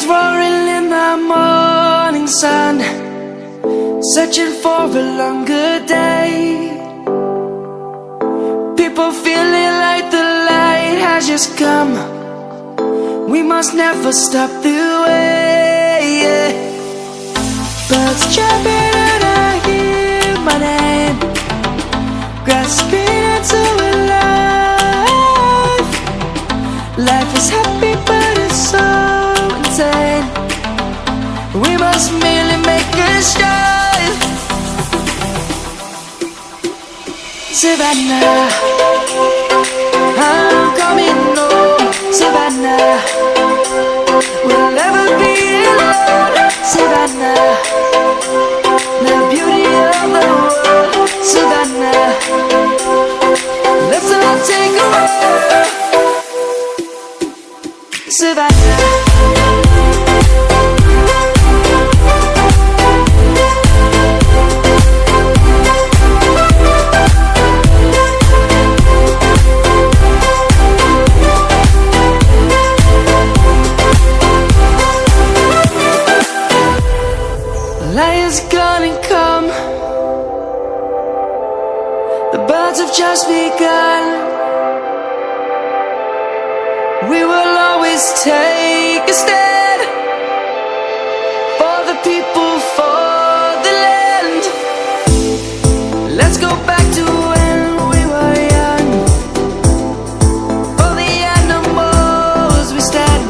Lions roaring in the morning sun, searching for a longer day. People feeling like the light has just come. We must never stop the way. Birds jumping and I hear my name, grasping into a life. Life is happy but it's so insane. We must merely make a start. Savannah, I'm coming home. Savannah, we'll never be alone. Savannah, the beauty of the world. Savannah, let's all take a walk. Savannah, Lions gonna come. The birds have just begun. We will always take a stand for the people, for the land. Let's go back to when we were young. For the animals we stand.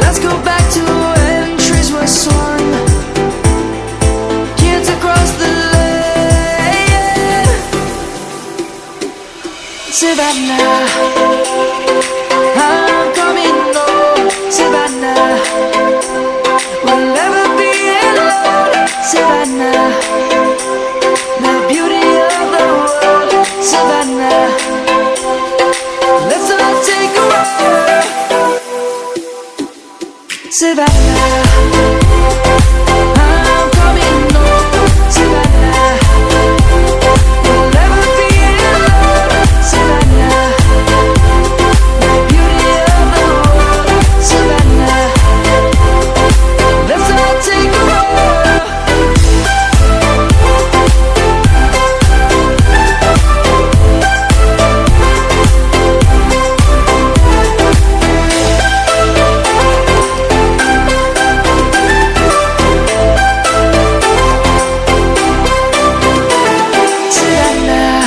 Let's go back to when trees were swung, kids across the land. Savannah, I'm coming home. Savannah, we'll never be alone. Savannah, the beauty of the world. Savannah, let's all take a walk. Savannah, I'm coming home. Savannah, we'll never be alone. Savannah, the beauty of the world. Savannah, let's all take a walk. Savannah,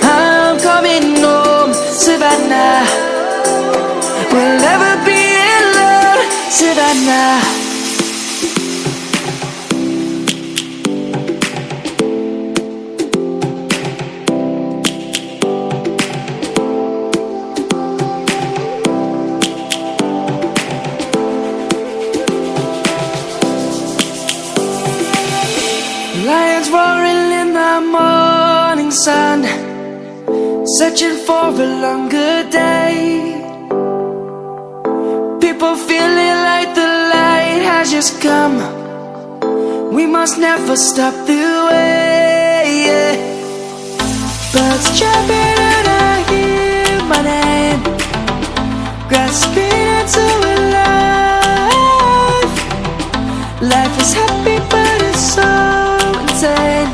I'm coming home. Savannah, we'll never be alone. Savannah, lions roaring in the morning sun, searching for a longer day. People feeling like the light has just come. We must never stop the way. Birds jumping and I hear my name, grasping into a life. Life is happy but it's so insane.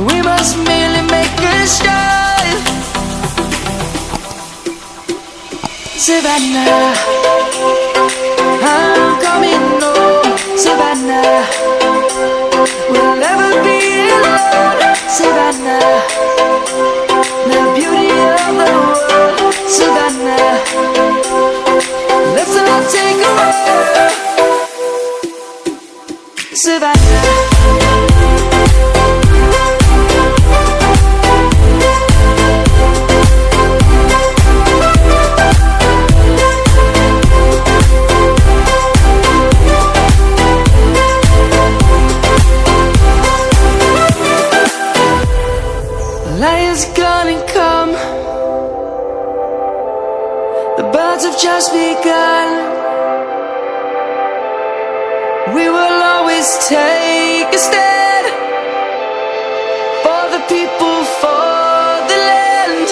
We must merely make a start. Savannah, I'm coming home. Savannah, we'll never be alone. Savannah, the beauty of the world. Savannah, let's all take a walk. Savannah, Lions gonna come. The birds have just begun. We will always take a stand for the people, for the land.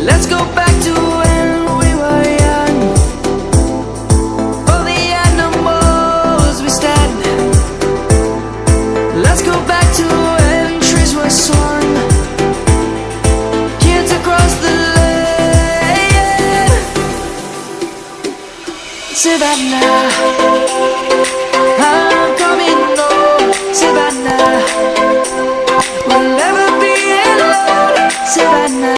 Let's go back to when we were Savannah.